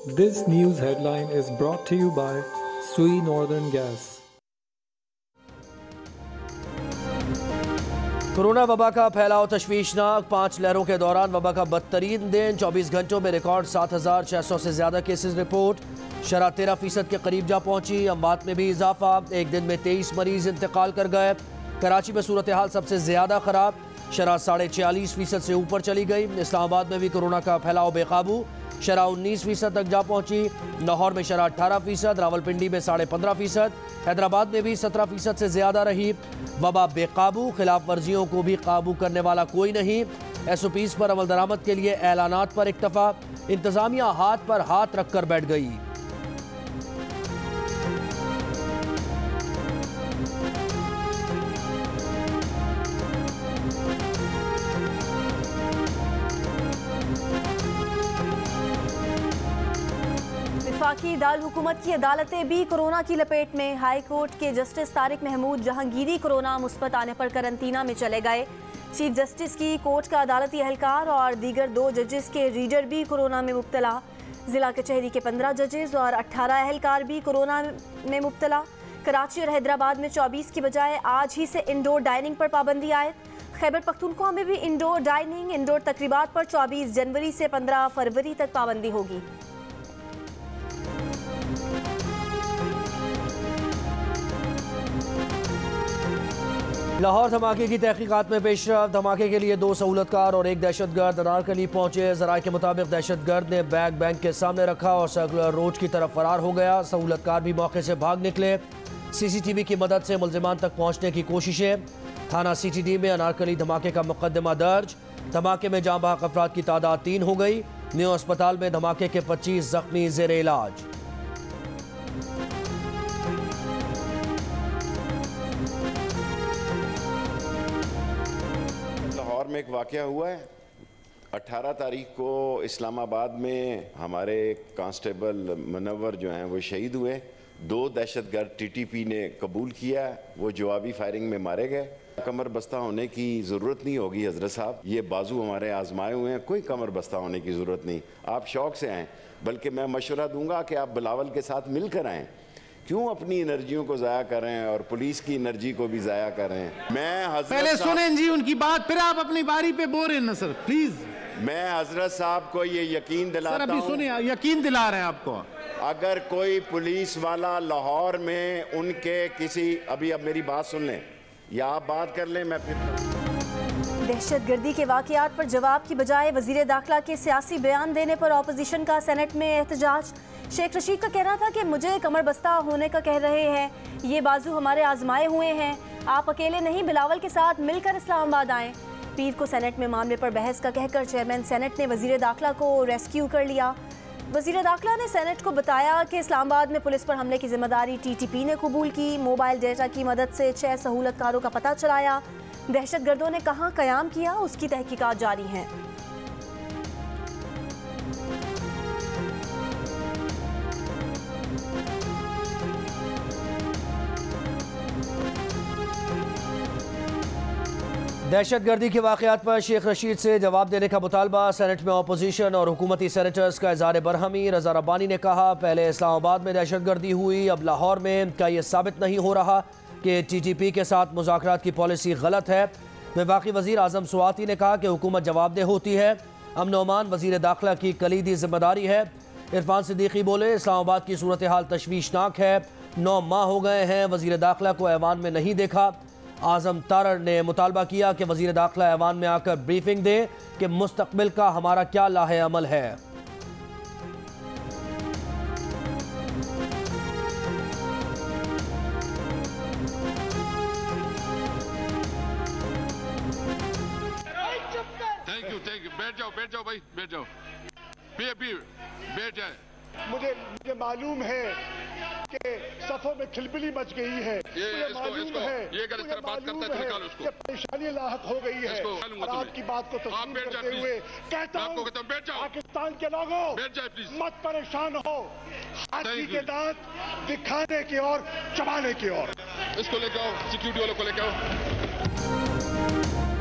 This news headline is brought to you by Sui Northern Gas. Corona वबा का फैलाव तशवीशनाक। 5 लहरों के दौरान वबा का बदतरीन दिन। 24 घंटों में रिकॉर्ड 7,600 से ज्यादा केसेस रिपोर्ट। शरह 13% के करीब जा पहुंची। अमवात में भी इजाफा। एक दिन में 23 मरीज इंतकाल कर गए। कराची में सूरत हाल सबसे ज्यादा खराब। शरह 46.5% से ऊपर चली गई। इस्लामाबाद में भी कोरोना का फैलाव बेकाबू। शरह 19% तक जा पहुंची। लाहौर में शरह 18%, रावलपिंडी में 15.5%, हैदराबाद में भी 17% से ज्यादा रही। वबा बेकाबू। खिलाफ वर्जियों को भी काबू करने वाला कोई नहीं। SOPs पर अमल दरामद के लिए ऐलानात पर इक्तफा। इंतजामिया हाथ पर हाथ रखकर बैठ गई। वफाकी दारुल हुकूमत की अदालतें भी कोरोना की लपेट में। हाई कोर्ट के जस्टिस तारिक महमूद जहांगीरी कोरोना मुस्बत आने पर करंतना में चले गए। चीफ जस्टिस की कोर्ट का अदालती एहलकार और दीगर 2 जजेस के रीडर भी कोरोना में मुब्तला। जिला कचहरी के 15 जजेस और 18 एहलकार भी कोरोना में मुब्तला। कराची और हैदराबाद में 24 की बजाय आज ही से इंडोर डाइनिंग पर पाबंदी आयद। खैबर पख्तूनख्वा में भी इंडोर डाइनिंग, इंडोर तकरीबात पर 24 जनवरी से 15 फरवरी तक पाबंदी होगी। लाहौर धमाके की तहकीकात में पेशरफ। धमाके के लिए 2 सहूलतकार और 1 दहशतगर्द अनारकली पहुंचे। जराये के मुताबिक दहशतगर्द ने बैग बैंक के सामने रखा और सर्कुलर रोड की तरफ फरार हो गया। सहूलतकार भी मौके से भाग निकले। CCTV की मदद से मुल्जिमान तक पहुंचने की कोशिशें। थाना CTD में अनारकली धमाके का मुकदमा दर्ज। धमाके में जाँ बहक अफराद की तादाद 3 हो गई। न्यू अस्पताल में धमाके के 25 जख्मी जेर इलाज। लाहौर में एक वाक़या हुआ है। 18 तारीख को इस्लामाबाद में हमारे कांस्टेबल मुनव्वर जो हैं वो शहीद हुए। 2 दहशतगर्द TTP ने कबूल किया, वो जवाबी फायरिंग में मारे गए। कमर बस्ता होने की ज़रूरत नहीं होगी हज़रत साहब, ये बाजू हमारे आजमाए हुए हैं, कोई कमर बस्ता होने की ज़रूरत नहीं। आप शौक़ से आएँ, बल्कि मैं मशवरा दूंगा कि आप बिलावल के साथ मिलकर आएँ। क्यों अपनी एनर्जियों को ज़ाया कर रहे हैं और पुलिस की एनर्जी को भी ज़ाया कर रहे हैं। मैं पहले सुनें जी उनकी बात, फिर आप अपनी बारी पे बोल रहे हैं ना सर, प्लीज। मैं हजरत साहब को ये यकीन दिलाता हूं, सुनिए, यकीन दिला रहे हैं आपको। अगर कोई पुलिस वाला लाहौर में उनके किसी, अभी अब मेरी बात सुन लें या आप बात कर लें, मैं फिर। दहशतगर्दी के वाक़यात पर जवाब की बजाय वज़ीर दाखिला के सियासी बयान देने पर ऑपोजिशन का सेनेट में एहतजाज। शेख रशीद का कहना था कि मुझे कमर बस्ता होने का कह रहे हैं, ये बाजू हमारे आजमाए हुए हैं, आप अकेले नहीं बिलावल के साथ मिलकर इस्लामाबाद आएँ। पीर को सेनेट में मामले पर बहस का कहकर चेयरमैन सेनेट ने वज़ीर दाखिला को रेस्क्यू कर लिया। वज़ीर दाखिला ने सेनेट को बताया कि इस्लामाबाद में पुलिस पर हमले की जिम्मेदारी TTP ने कबूल की। मोबाइल डेटा की मदद से 6 सहूलतकारों का पता चलाया। दहशतगर्दों ने कहाँ क़याम किया, उसकी तहकीकात जारी हैं। दहशतगर्दी के वाक़यात पर शेख रशीद से जवाब देने का मुतालबा। सेनेट में अपोजिशन और हुकूमती सेनेटर्स का इज़हार बरहमी। रज़ा रब्बानी ने कहा, पहले इस्लामाबाद में दहशतगर्दी हुई, अब लाहौर में। क्या यह साबित नहीं हो रहा कि TTP के साथ मुज़ाकरात की पॉलिसी गलत है? वफाकी वज़ीर आज़म स्वाति ने कहा कि हुकूमत जवाबदेह होती है। अमन व अमान वज़ीर दाखिला की कलीदी जिम्मेदारी है। इरफान सिद्दीकी बोले, इस्लामाबाद की सूरत हाल तशवीशनाक है। 9 माह हो गए हैं वज़ीर दाखिला को ऐवान में नहीं देखा। आज़म तारड़ ने मुतालबा किया कि वज़ीर दाखिला ऐवान में आकर ब्रीफिंग दे कि मुस्तकबिल का हमारा क्या लाहे अमल है। Thank you. बैठ जाओ भाई, बैठ जाओ। बैठ जाए। मुझे मालूम है कि सफों में खिलबिली मच गई है। ये अगर इस तरह बात करता है तो निकालो उसको। परेशानी लाहक हो गई है और आपकी बात को तस्लीम करते हुए कहता हूं, पाकिस्तान के लोगों, मत परेशान हो। हाथी के दांत दिखाने की और चबाने की ओर। इसको लेके आओ, सिक्योरिटी वालों को लेके आओ।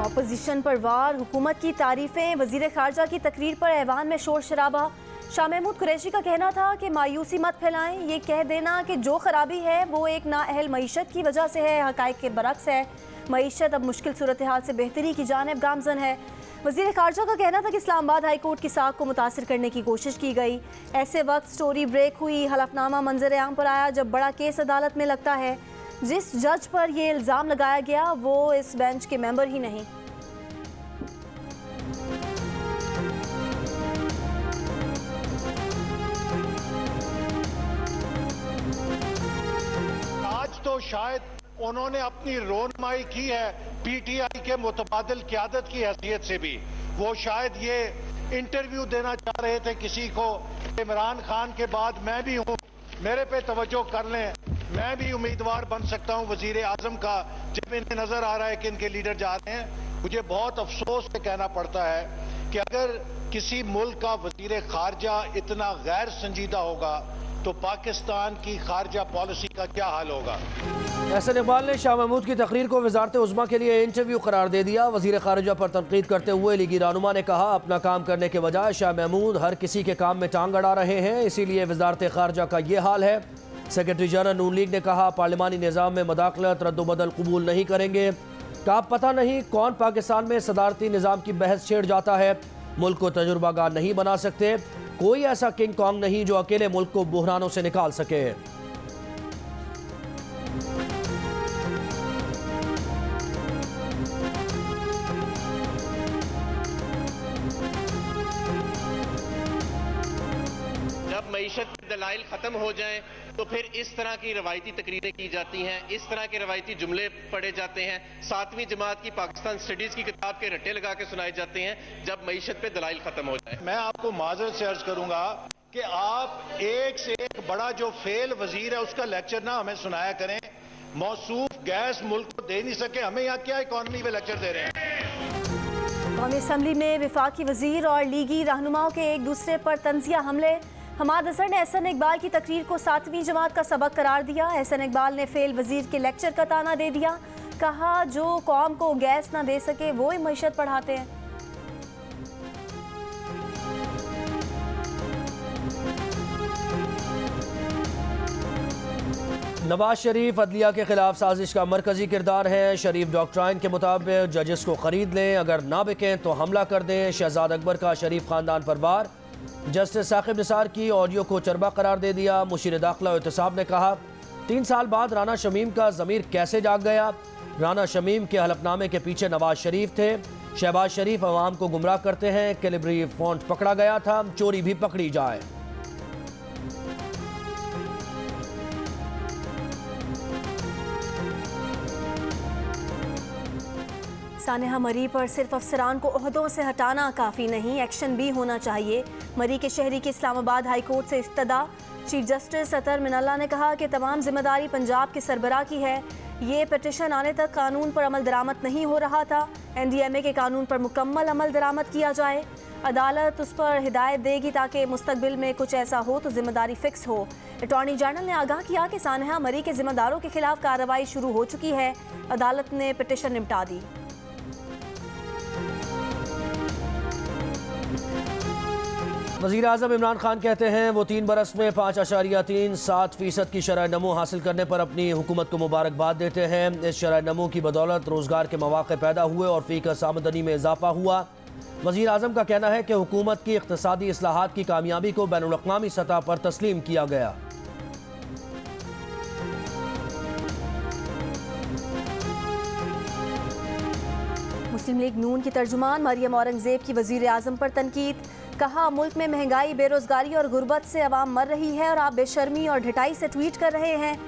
ऑपोजिशन पर वार, हुकूमत की तारीफें। वजीर खारजा की तकरीर पर ऐवान में शोर शराबा। शाह महमूद कुरैशी का कहना था कि मायूसी मत फैलाएं, ये कह देना कि जो खराबी है वो एक नाअहल मईशत की वजह से है, हकायक के बरक्स है। मईशत अब मुश्किल सूरत हाल से बेहतरी की जानिब गामजन है। वज़ीर ख़ारजा का कहना था कि इस्लामाबाद हाई कोर्ट की साख को मुतासिर करने की कोशिश की गई। ऐसे वक्त स्टोरी ब्रेक हुई, हलफनामा मंजर आम पर आया जब बड़ा केस अदालत में लगता है। जिस जज पर यह इल्ज़ाम लगाया गया वो इस बेंच के मेंबर ही नहीं। आज तो शायद उन्होंने अपनी रोनमाई की है पीटीआई के मुतबादिल क़यादत की हैसियत से भी। वो शायद ये इंटरव्यू देना चाह रहे थे किसी को, इमरान खान के बाद मैं भी हूँ, मेरे पे तवज्जो कर लें, मैं भी उम्मीदवार बन सकता हूँ वजीर आजम का। जब इन्हें नजर आ रहा है कि इनके लीडर जा रहे हैं, मुझे बहुत अफसोस से कहना पड़ता है कि अगर किसी मुल्क का वजीर खारजा इतना गैर संजीदा होगा तो पाकिस्तान की खारजा पॉलिसी का क्या हाल होगा। एहसन इकबाल ने शाह महमूद की तकरीर को वज़ारत उज़्मा के लिए इंटरव्यू करार दे दिया। वज़ीर खारजा पर तनकीद करते हुए लीगी रहनुमा ने कहा, अपना काम करने के बजाय शाह महमूद हर किसी के काम में टांग अड़ा रहे हैं, इसीलिए वज़ारत खारजा का ये हाल है। सेक्रेटरी जनरल नून लीग ने कहा, पार्लिमानी निज़ाम में मदाखलत रद्दोबदल कबूल नहीं करेंगे। कहा, पता नहीं कौन पाकिस्तान में सदारती निज़ाम की बहस छेड़ जाता है, मुल्क को तजुर्बागार नहीं बना सकते। कोई ऐसा किंग कॉन्ग नहीं जो अकेले मुल्क को बुहरानों से निकाल सके। जब मईशत के दलाइल खत्म हो जाएं तो फिर इस तरह की रवायती तकरीरें की जाती हैं, इस तरह के रवायती जुमले पढ़े जाते हैं, 7वीं जमात की पाकिस्तान स्टडीज की किताब के रट्टे लगा के सुनाए जाते हैं जब मईशत पे दलाइल खत्म हो जाए। मैं आपको माजरत से अर्ज करूंगा कि आप एक से एक बड़ा जो फेल वजीर है उसका लेक्चर ना हमें सुनाया करें। मौसूफ गैस मुल्क को दे नहीं सके, हमें यहाँ क्या इकॉनमी पे लेक्चर दे रहे हैं। कौमी असम्बली में वफाकी वजीर और लीगी रहनुमाओं के एक दूसरे पर तंजिया हमले। हमाद हसन ने एहसन इकबाल की तकरीर को 7वीं जमात का सबक करार दिया। एहसन इकबाल ने फेल वजीर के लेक्चर का ताना दे दिया। कहा, जो कौम को गैस ना दे सके वो ही मईशत पढ़ाते हैं। नवाज शरीफ अदलिया के खिलाफ साजिश का मरकजी किरदार है। शरीफ डॉक्ट्राइन के मुताबिक जजेस को खरीद लें, अगर ना बिकें तो हमला कर दें। शहजाद अकबर का शरीफ खानदान पर वार। जस्टिस साकिब निसार की ऑडियो को चरबा करार दे दिया। मुशीर दाखिला और एहतसाब ने कहा, 3 साल बाद राना शमीम का ज़मीर कैसे जाग गया। राना शमीम के हलफनामे के पीछे नवाज शरीफ थे। शहबाज शरीफ अवाम को गुमराह करते हैं। कैलिब्री फॉन्ट पकड़ा गया था, चोरी भी पकड़ी जाए। सानेहा मरी पर सिर्फ अफसरान को ओहदों से हटाना काफ़ी नहीं, एक्शन भी होना चाहिए। मरी के शहरी की इस्लामाबाद हाई कोर्ट से इस्तदा। चीफ जस्टिस अतर मिनल्ला ने कहा कि तमाम जिम्मेदारी पंजाब के सरबराह की है। ये पिटिशन आने तक कानून पर अमल दरामद नहीं हो रहा था। NDMA के कानून पर मुकम्मल अमल दरामद किया जाए। अदालत उस पर हिदायत देगी ताकि मुस्तकबिल में कुछ ऐसा हो तो जिम्मेदारी फिक्स हो। अटॉर्नी जनरल ने आगाह किया कि सानेहा मरी के जिम्मेदारों के खिलाफ कार्रवाई शुरू हो चुकी है। अदालत ने पिटिशन निपटा दी। वज़ीर आज़म इमरान खान कहते हैं, वो 3 बरस में 5.37% की शरह नमो हासिल करने पर अपनी हुकूमत को मुबारकबाद देते हैं। इस शरह नमो की बदौलत रोज़गार के मौक़े पैदा हुए और फ़ीकस आमदनी में इजाफा हुआ। वज़ीर आज़म का कहना है कि हुकूमत की इक़्तिसादी इस्लाहात की कामयाबी को बैनुल-अक़वामी सतह पर तस्लीम किया गया। मुस्लिम लीग नून की तर्जुमान मरियम औरंगज़ेब की वज़ीर आज़म पर तनकीद। कहा, मुल्क में महंगाई, बेरोजगारी और गुर्बत से अवाम मर रही है और आप बेशर्मी और ढिठाई से ट्वीट कर रहे हैं।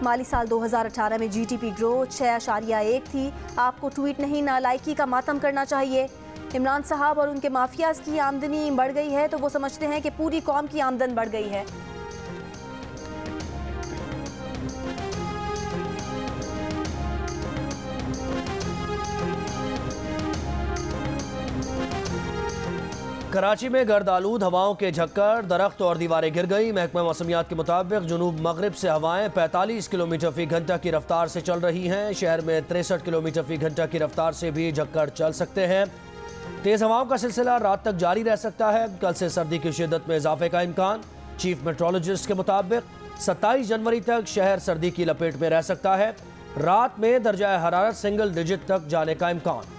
माली साल 2018 में GDP ग्रोथ 6.1 थी। आपको ट्वीट नहीं, नालायकी का मातम करना चाहिए। इमरान साहब और उनके माफियाज की आमदनी बढ़ गई है तो वो समझते हैं कि पूरी कौम की आमदन बढ़ गई है। कराची में गर्द आलूद हवाओं के झक्कर, दरख्त और दीवारें गिर गई। महकमा मौसमियात के मुताबिक जुनूब मगरिब से हवाएं 45 किलोमीटर फी घंटा की रफ्तार से चल रही हैं। शहर में 63 किलोमीटर फी घंटा की रफ्तार से भी झक्कर चल सकते हैं। तेज हवाओं का सिलसिला रात तक जारी रह सकता है। कल से सर्दी की शिद्दत में इजाफे का इम्कान। चीफ मेट्रोलॉजिस्ट के मुताबिक 27 जनवरी तक शहर सर्दी की लपेट में रह सकता है। रात में दर्जा हरारत सिंगल डिजिट तक जाने का इम्कान।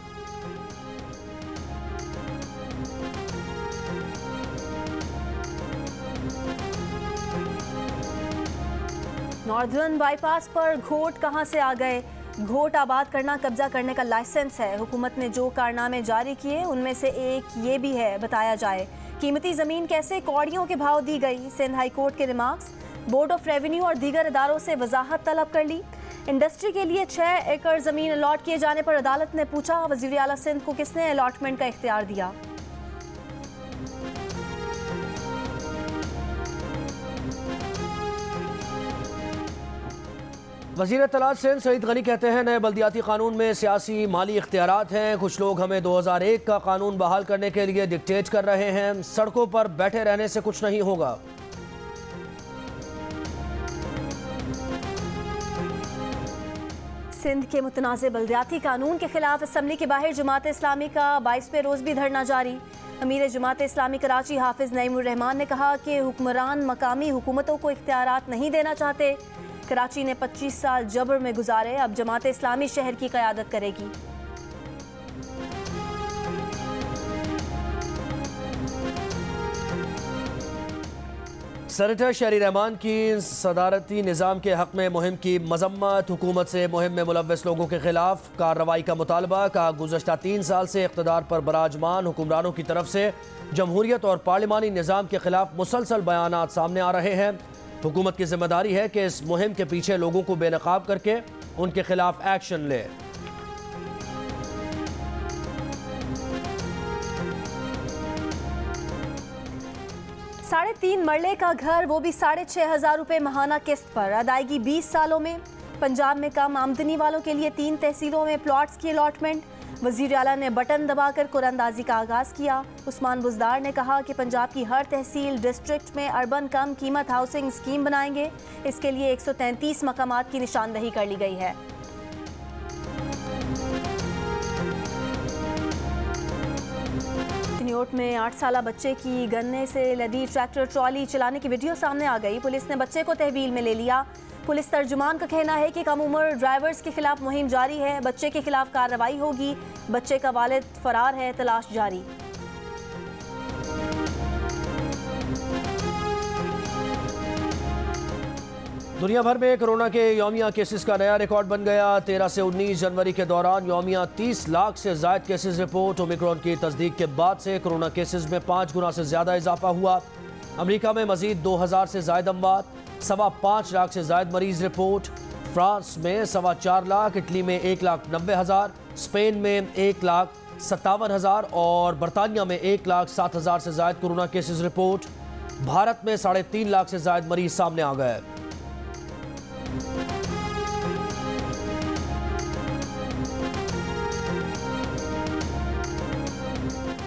नॉर्दर्न बाईपास पर घोट कहां से आ गए? घोट आबाद करना कब्जा करने का लाइसेंस है। हुकूमत ने जो कारनामे जारी किए उनमें से एक ये भी है, बताया जाए कीमती जमीन कैसे कौड़ियों के भाव दी गई। सिंध हाई कोर्ट के रिमार्क्स। बोर्ड ऑफ रेवेन्यू और दीगर इदारों से वजाहत तलब कर ली। इंडस्ट्री के लिए 6 एकड़ जमीन अलॉट किए जाने पर अदालत ने पूछा, वजीर आला सिंध को किसने अलॉटमेंट का इख्तियार दिया। वज़ीर इत्तलात सिंध सईद गनी कहते हैं, नए बल्दियाती कानून में सियासी माली इख्तियारात हैं। कुछ लोग हमें 2001 का कानून बहाल करने के लिए डिक्टेट कर रहे हैं। सड़कों पर बैठे रहने से कुछ नहीं होगा। सिंध के मुतनाज़ बल्दियाती कानून के खिलाफ असम्बली के बाहर जमात इस्लामी का 22वें रोज भी धरना जारी। अमीर जमात इस्लामी कराची हाफिज नईमुर रहमान ने कहा कि हुक्मरान मकामी हुकूमतों को इख्तियारात नहीं देना चाहते। कराची ने 25 साल जबर में गुजारे, अब जमात इस्लामी शहर की क़यादत करेगी। सेनेटर शहरी रहमान की सदारती निज़ाम के हक़ में मुहिम की मजम्मत। हुकूमत से मुहिम में मुलव्वस लोगों के खिलाफ कार्रवाई का मुतालबा। कहा, गुज़श्ता 3 साल से इक़्तिदार पर बराजमान हुक्मरानों की तरफ से जमहूरियत और पार्लिमानी निज़ाम के खिलाफ मुसलसल बयानात सामने आ रहे हैं। हुकूमत की जिम्मेदारी है कि इस मुहिम के पीछे लोगों को बेनकाब करके उनके खिलाफ एक्शन ले। 3.5 मरले का घर, वो भी 6,500 रुपये महाना किस्त पर। अदायगी 20 सालों में। पंजाब में कम आमदनी वालों के लिए 3 तहसीलों में प्लॉट्स की अलॉटमेंट। वज़ीर आला ने बटन दबाकर कुरानंदाजी का आगाज़ किया। उस्मान बुज़दार ने कहा कि पंजाब की हर तहसील डिस्ट्रिक्ट में अर्बन कम कीमत हाउसिंग स्कीम बनाएंगे। इसके लिए 133 मकामात की निशानदही कर ली गई है। चिन्योट में 8 साला बच्चे की गन्ने से लदी ट्रैक्टर ट्रॉली चलाने की वीडियो सामने आ गई। पुलिस ने बच्चे को तहवील में ले लिया। पुलिस तर्जुमान का कहना है कि कम उम्र ड्राइवर्स के खिलाफ मुहिम जारी है। बच्चे के खिलाफ कार्रवाई होगी। बच्चे का वालिद फरार है, तलाश जारी। दुनिया भर में कोरोना के यौमिया केसेस का नया रिकॉर्ड बन गया। 13 से 19 जनवरी के दौरान यौमिया 30 लाख से ज़ायद केसेस रिपोर्ट। ओमिक्रॉन की तस्दीक के बाद से कोरोना केसेस में 5 गुना से ज़्यादा इजाफा हुआ। अमेरिका में मजीद 2000 से ज़ायद अमवात, 5.25 लाख से ज़ायद मरीज रिपोर्ट। फ्रांस में 4.25 लाख, इटली में 1,90,000, स्पेन में 1,57,000 और बरतानिया में 1,07,000 से ज़ायद कोरोना केसेस रिपोर्ट। भारत में 3.5 लाख से ज़ायद मरीज सामने आ गए।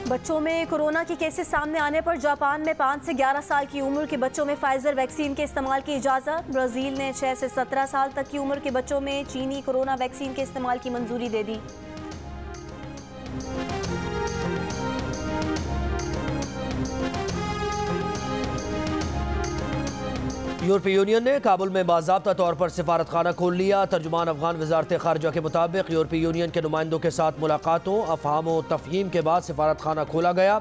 बच्चों में कोरोना के केसेस सामने आने पर जापान में 5 से 11 साल की उम्र के बच्चों में फाइजर वैक्सीन के इस्तेमाल की इजाज़त। ब्राज़ील ने 6 से 17 साल तक की उम्र के बच्चों में चीनी कोरोना वैक्सीन के इस्तेमाल की मंजूरी दे दी। यूरोपीय यूनियन ने काबुल में बाज़ाब्ता तौर पर सिफारत खाना खोल लिया। तर्जुमान अफगान वज़ारत ख़ारिजा के मुताबिक यूरोपीय यूनियन के नुमाइंदों के साथ मुलाकातों, अफ़हाम व तफ़हीम के बाद सिफारत खाना खोला गया।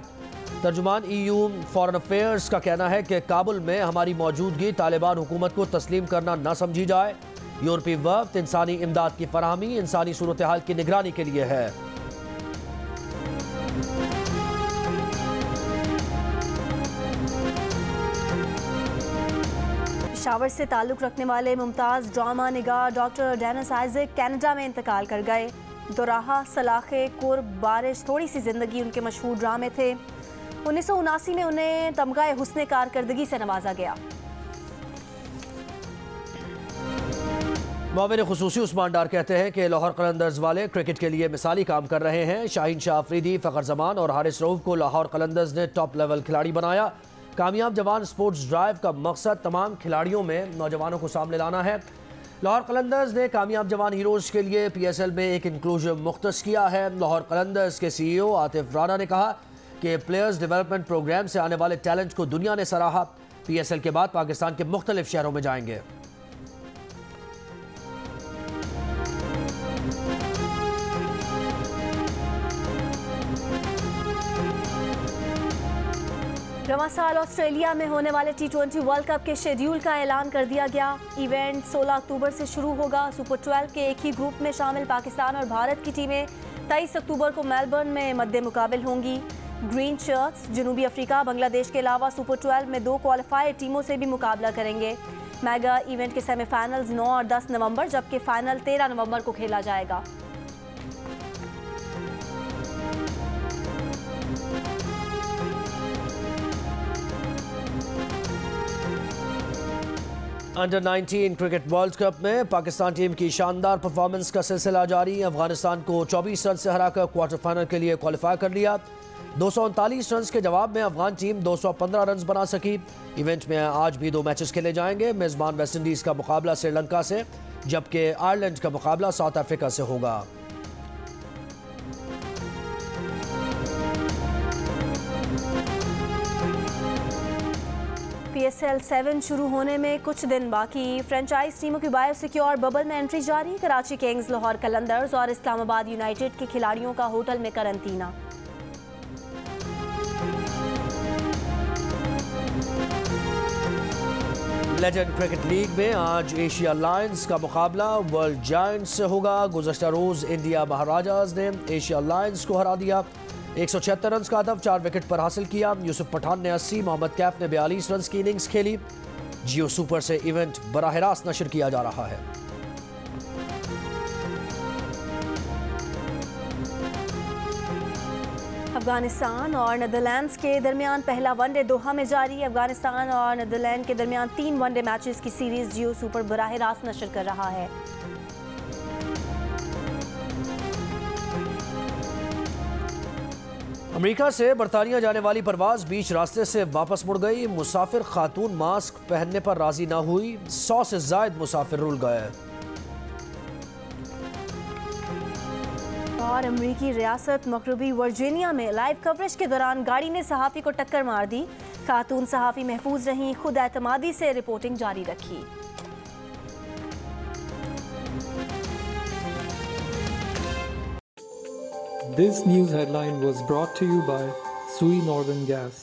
तर्जुमान EU फॉरेन अफेयर्स का कहना है कि काबुल में हमारी मौजूदगी तालिबान हुकूमत को तस्लीम करना न समझी जाए। यूरोपीय वफ़द इंसानी इमदाद की फराहमी, इंसानी सूरत हाल की निगरानी के लिए है। पेशावर से ताल्लुक़ रखने वाले मुमताज़ ड्रामा निगाह डॉक्टर डेनिस आइज़क कनाडा में इंतकाल कर गए। दोराहा, सलाखे, कुर्ब, बारिश, थोड़ी सी ज़िंदगी उनके मशहूर ड्रामे थे। 1979 में उन्हें तमग़ा हुस्न कारकर्दगी से नवाजा गया। मामले खुसूसी उस्मान डार कहते हैं कि लाहौर कलंदर्स वाले क्रिकेट के लिए मिसाली काम कर रहे हैं। शाहीन शाह अफरीदी, फ़खर जमान और हारिस रऊफ को लाहौर कलंदर्स ने टॉप लेवल खिलाड़ी बनाया। कामयाब जवान स्पोर्ट्स ड्राइव का मकसद तमाम खिलाड़ियों में नौजवानों को सामने लाना है। लाहौर कलंदर्स ने कामयाब जवान हीरोज़ के लिए PSL में एक इंक्लूसिव मुख्तस किया है। लाहौर कलंदर्स के CEO आतिफ राना ने कहा कि प्लेयर्स डेवलपमेंट प्रोग्राम से आने वाले टैलेंट को दुनिया ने सराहा। PSL के बाद पाकिस्तान के मुख्तलिफ शहरों में जाएंगे। रवां साल ऑस्ट्रेलिया में होने वाले T20 वर्ल्ड कप के शेड्यूल का ऐलान कर दिया गया। इवेंट 16 अक्टूबर से शुरू होगा। सुपर 12 के एक ही ग्रुप में शामिल पाकिस्तान और भारत की टीमें 23 अक्टूबर को मेलबर्न में मद्दे मुकाबिल होंगी। ग्रीन शर्ट्स जनूबी अफ्रीका, बांग्लादेश के अलावा सुपर 12 में 2 क्वालिफाइड टीमों से भी मुकाबला करेंगे। मेगा इवेंट के सेमीफाइनल्स 9 और 10 नवंबर जबकि फाइनल 13 नवंबर को खेला जाएगा। अंडर 19 क्रिकेट वर्ल्ड कप में पाकिस्तान टीम की शानदार परफॉर्मेंस का सिलसिला जारी। अफगानिस्तान को 24 रन से हराकर क्वार्टर फाइनल के लिए क्वालिफाई कर लिया। 239 रन के जवाब में अफगान टीम 215 रन बना सकी। इवेंट में आज भी 2 मैचेस खेले जाएंगे। मेजबान वेस्टइंडीज का मुकाबला श्रीलंका से जबकि आयरलैंड का मुकाबला साउथ अफ्रीका से होगा। PSL 7 शुरू होने में कुछ दिन बाकी। फ्रेंचाइज टीमों की बायोसिक्योर बबल में एंट्री जारी। कराची किंग्स, लाहौर कलंदर्स और इस्लामाबाद यूनाइटेड के खिलाड़ियों का होटल में करंतना। लेजेंड क्रिकेट लीग में आज एशिया लायंस का मुकाबला वर्ल्ड जायंट्स से होगा। गुज़श्ता रोज इंडिया महाराजाज ने एशिया लायंस को हरा दिया। 176 रन का हदफ 4 विकेट पर हासिल किया। यूसुफ पठान ने 80, मोहम्मद कैफ ने 42 रन की इनिंग्स खेली। जियो सुपर से इवेंट बराह रास्त नशर किया जा रहा है। अफगानिस्तान और नीदरलैंड्स के दरमियान पहला वनडे दोहा में जारी। अफगानिस्तान और नीदरलैंड के दरमियान 3 वनडे मैचेस की सीरीज जियो सुपर बराह रास्त नशर कर रहा है। अमेरिका से बरतानिया जाने वाली परवाज बीच रास्ते से वापस मुड़ गई। मुसाफिर खातून मास्क पहनने पर राजी ना हुई। 100 से ज्यादा मुसाफिर रुल गए। और अमरीकी रियासत मगरबी वर्जीनिया में लाइव कवरेज के दौरान गाड़ी ने सहाफ़ी को टक्कर मार दी। खातून सहाफ़ी महफूज रहीं, खुद एतमादी से रिपोर्टिंग जारी रखी। This news headline was brought to you by Sui Northern Gas.